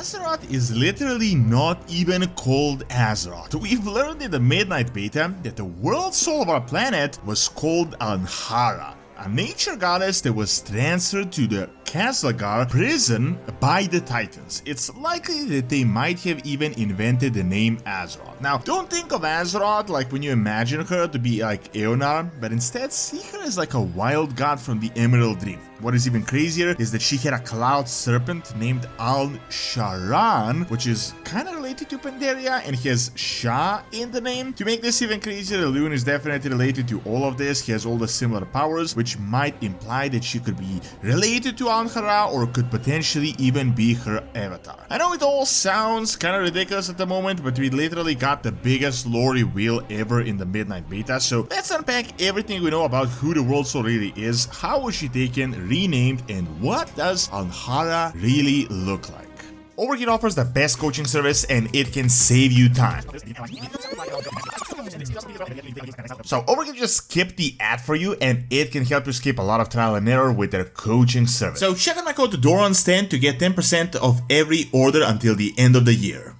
Azeroth is literally not even called Azeroth. We've learned in the Midnight Beta that the world soul of our planet was called Aln'Hara, a nature goddess that was transferred to the Khaz'algar prison by the Titans. It's likely that they might have even invented the name Azeroth. Now, don't think of Azeroth like when you imagine her to be like Eonar, but instead see her as like a wild god from the Emerald Dream. What is even crazier is that she had a cloud serpent named Aln'SHAran, which is kind of related to Pandaria and has Sha in the name. To make this even crazier, Elune is definitely related to all of this. He has all the similar powers, which might imply that she could be related to Aln'Hara or could potentially even be her avatar. I know it all sounds kind of ridiculous at the moment, but we literally got the biggest lore reveal ever in the Midnight Beta, so let's unpack everything we know about who the World Soul really is, how was she taken, renamed, and what does Alhara really look like. Overkit offers the best coaching service and it can save you time. So Overkit just skipped the ad for you and it can help you skip a lot of trial and error with their coaching service. So check out my code Dorons10 to get 10% of every order until the end of the year.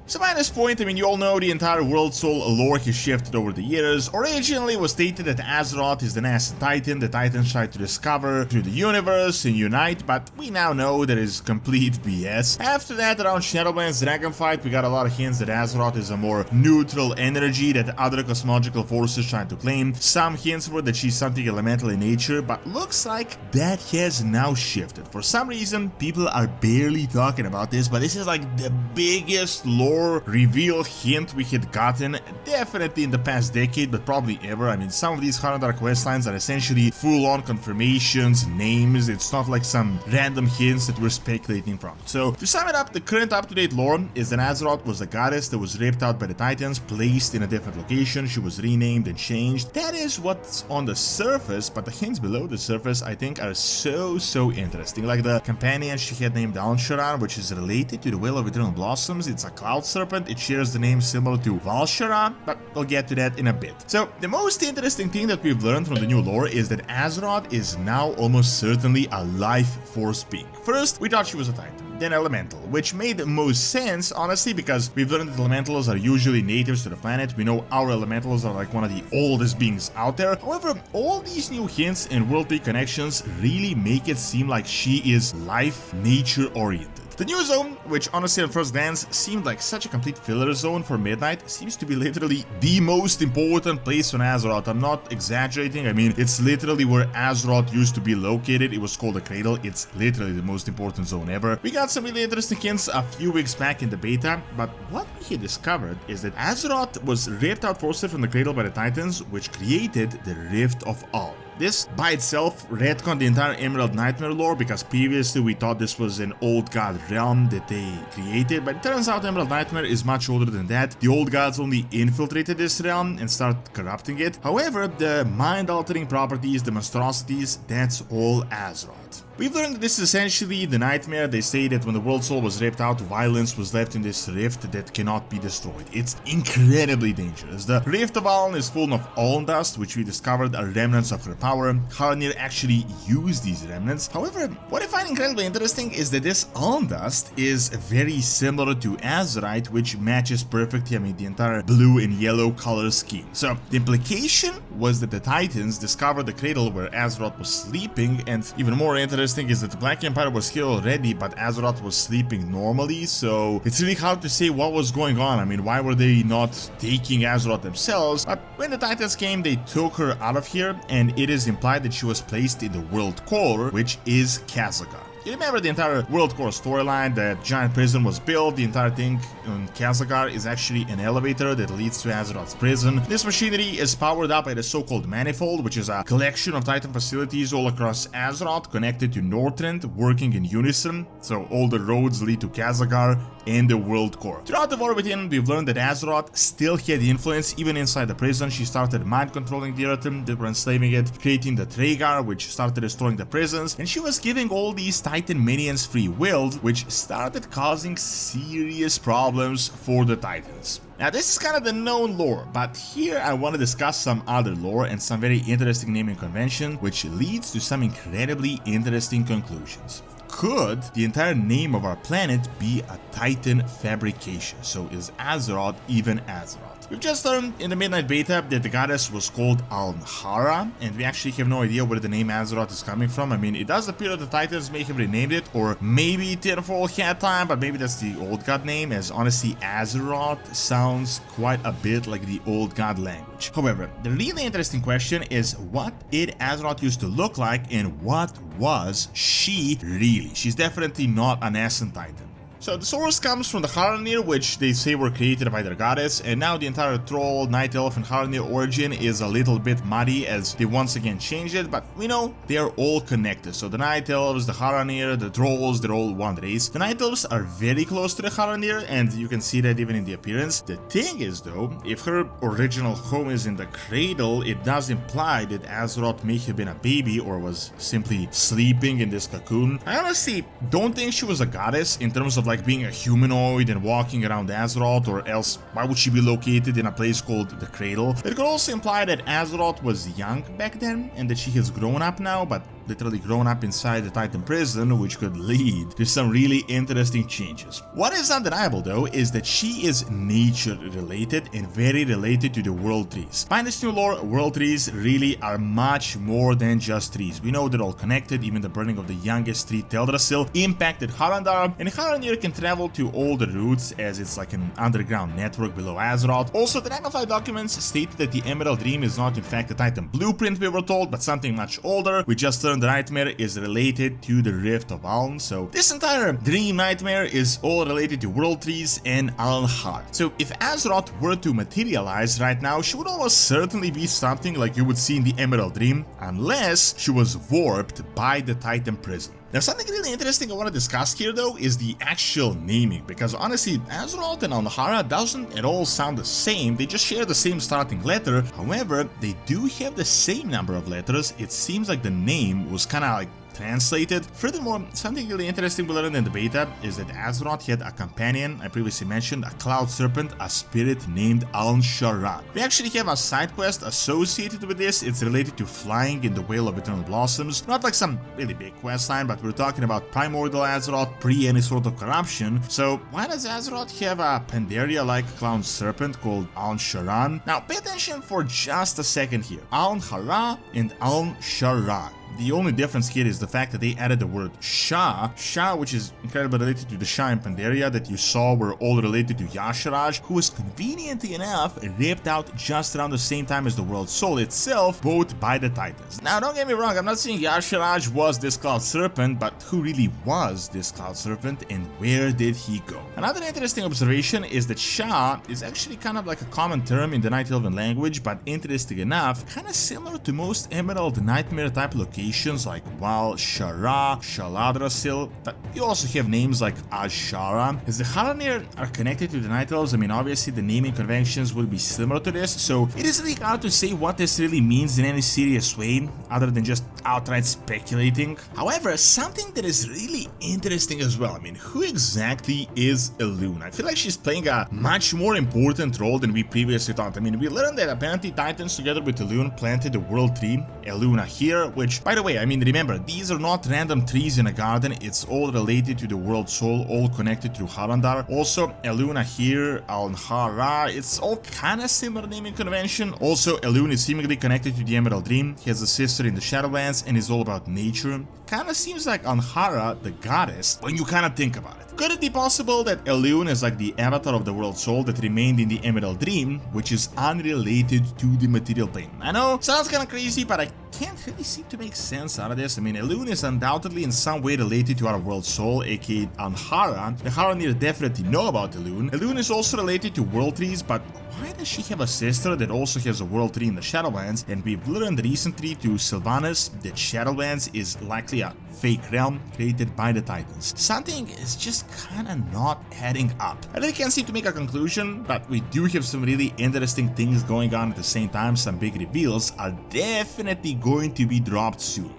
So by this point, I mean, you all know the entire World Soul lore has shifted over the years. Originally it was stated that Azeroth is the nascent titan the Titans tried to discover through the universe and unite, but we now know that is complete BS. After that, around Shadowlands Dragonfight, we got a lot of hints that Azeroth is a more neutral energy that other cosmological forces trying to claim. Some hints were that she's something elemental in nature, but looks like that has now shifted. For some reason, people are barely talking about this, but this is like the biggest lore reveal hint we had gotten definitely in the past decade, but probably ever. I mean, some of these Harandar questlines are essentially full-on confirmations, names. It's not like some random hints that we're speculating from. So to sum it up, the current up-to-date lore is that Azeroth was a goddess that was ripped out by the Titans, placed in a different location. She was renamed and changed. That is what's on the surface, but the hints below the surface I think are so interesting. Like the companion she had named Aln'SHAran, which is related to the Well of Eternal Blossoms. It's a cloud serpent. It shares the name similar to Val'sharah, but I'll get to that in a bit. So the most interesting thing that we've learned from the new lore is that Azeroth is now almost certainly a life force being. First, we thought she was a titan, then elemental, which made the most sense, honestly, because we've learned that elementals are usually natives to the planet. We know our elementals are like one of the oldest beings out there. However, all these new hints and worldly connections really make it seem like she is life, nature oriented. The new zone, which honestly at first glance seemed like such a complete filler zone for Midnight, seems to be literally the most important place on Azeroth. I'm not exaggerating, I mean, it's literally where Azeroth used to be located. It was called the Cradle. It's literally the most important zone ever. We got some really interesting hints a few weeks back in the beta, but what we had discovered is that Azeroth was ripped out forcibly from the Cradle by the Titans, which created the Rift of All. This by itself retconned the entire Emerald Nightmare lore, because previously we thought this was an old god realm that they created, but it turns out Emerald Nightmare is much older than that. The old gods only infiltrated this realm and started corrupting it. However, the mind-altering properties, the monstrosities, that's all Azeroth. We've learned that this is essentially the nightmare. They say that when the World Soul was ripped out, violence was left in this rift that cannot be destroyed. It's incredibly dangerous. The Rift of Aln is full of Aln dust, which we discovered are remnants of her power. Haranir actually used these remnants. However, what I find incredibly interesting is that this Aln dust is very similar to Azerite, which matches perfectly, I mean, the entire blue and yellow color scheme. So the implication was that the Titans discovered the cradle where Azeroth was sleeping, and even more interesting is that the Black Empire was here already, but Azeroth was sleeping normally, so it's really hard to say what was going on. I mean, why were they not taking Azeroth themselves? But when the Titans came, they took her out of here, and it is implied that she was placed in the World Core, which is Khaz'algar. You remember the entire World Core storyline, that giant prison was built. The entire thing on Khaz'algar is actually an elevator that leads to Azeroth's prison. This machinery is powered up by the so-called Manifold, which is a collection of Titan facilities all across Azeroth connected to Northrend, working in unison, so all the roads lead to Khaz'algar and the World Core. Throughout the war within, we've learned that Azeroth still had influence even inside the prison. She started mind-controlling the Earth, they were enslaving it, creating the Traegar, which started destroying the prisons, and she was giving all these Titan minions free will, which started causing serious problems for the Titans. Now this is kind of the known lore, but here I want to discuss some other lore and some very interesting naming convention, which leads to some incredibly interesting conclusions. could the entire name of our planet be a Titan fabrication? So is Azeroth even Azeroth? We've just learned in the Midnight Beta that the goddess was called Aln'Hara, and we actually have no idea where the name Azeroth is coming from. I mean, it does appear that the Titans may have renamed it, or maybe Tinfoil Hat Time, but maybe that's the old god name, as honestly Azeroth sounds quite a bit like the old god language. However, the really interesting question is, what did Azeroth used to look like, and what was she really? She's definitely not an Ascent Titan. So the source comes from the Haranir, which they say were created by their goddess, and now the entire Troll, Night Elf and Haranir origin is a little bit muddy as they once again changed it, but we know they are all connected. So the Night Elves, the Haranir, the Trolls, they're all one race. The Night Elves are very close to the Haranir, and you can see that even in the appearance. The thing is though, if her original home is in the cradle, it does imply that Azeroth may have been a baby or was simply sleeping in this cocoon. I honestly don't think she was a goddess in terms of like being a humanoid and walking around Azeroth, or else why would she be located in a place called the Cradle? It could also imply that Azeroth was young back then and that she has grown up now, but literally grown up inside the Titan prison, which could lead to some really interesting changes. What is undeniable though is that she is nature related and very related to the world trees. By this new lore, world trees really are much more than just trees. We know they're all connected. Even the burning of the youngest tree, Teldrassil, impacted Harandar, and Haranir can travel to all the routes as it's like an underground network below Azeroth. Also, the Dragonfly documents state that the Emerald Dream is not in fact a Titan blueprint, we were told, but something much older. We just learned the nightmare is related to the Rift of Aln, so this entire dream nightmare is all related to world trees and Aln'Hara. So if Azeroth were to materialize right now, she would almost certainly be something like you would see in the Emerald Dream, unless she was warped by the Titan prison. Now, something really interesting I want to discuss here though is the actual naming, because honestly Azeroth and Aln'Hara doesn't at all sound the same. They just share the same starting letter. However, they do have the same number of letters. It seems like the name was kind of like translated. Furthermore, something really interesting we learned in the beta is that Azeroth had a companion, I previously mentioned, a cloud serpent, a spirit named Aln'SHAran. We actually have a side quest associated with this. It's related to flying in the Whale of Eternal Blossoms. Not like some really big quest line, but we're talking about primordial Azeroth pre any sort of corruption. So why does Azeroth have a Pandaria-like cloud serpent called Aln'SHAran? Now pay attention for just a second here. Aln'Hara and Aln'SHAran. The only difference here is the fact that they added the word Sha, which is incredibly related to the Sha in Pandaria that you saw were all related to Y'Shaarj, who was conveniently enough ripped out just around the same time as the World Soul itself, both by the Titans. Now don't get me wrong, I'm not saying Y'Shaarj was this Cloud Serpent, but who really was this Cloud Serpent and where did he go? Another interesting observation is that Sha is actually kind of like a common term in the Night Elven language, but interesting enough, kind of similar to most Emerald Nightmare type locations like Val Shara, Shaladrassil, but you also have names like Azshara. As the Haranir are connected to the Night Elves, I mean obviously the naming conventions will be similar to this, so it is really hard to say what this really means in any serious way, other than just outright speculating. However, something that is really interesting as well, I mean, who exactly is Elune? I feel like she's playing a much more important role than we previously thought. I mean, we learned that apparently Titans together with Elune planted the world tree, Elune here, which, by the way, I mean, remember, these are not random trees in a garden, it's all related to the World Soul, all connected through Harandar. Also, Elune here, Aln'Hara, it's all kind of similar naming convention. Also, Elune is seemingly connected to the Emerald Dream, he has a sister in the Shadowlands, and is all about nature. Kinda seems like Aln'Hara, the goddess, when you kinda think about it. Could it be possible that Elune is like the avatar of the World Soul that remained in the Emerald Dream, which is unrelated to the material plane? I know, sounds kinda crazy, but I can't really seem to make sense out of this. I mean, Elune is undoubtedly in some way related to our World Soul, aka Aln'Hara. The Haranir definitely know about Elune. Elune is also related to world trees, but why does she have a sister that also has a world tree in the Shadowlands? And we've learned recently to Sylvanas that Shadowlands is likely a fake realm created by the Titans. Something is just kinda not adding up. I really can't seem to make a conclusion, but we do have some really interesting things going on at the same time. Some big reveals are definitely going to be dropped soon.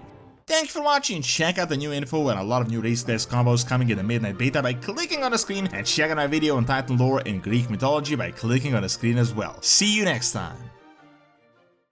Thanks for watching. Check out the new info and a lot of new race class combos coming in the Midnight Beta by clicking on the screen, and check out my video on Titan lore and Greek mythology by clicking on the screen as well. See you next time.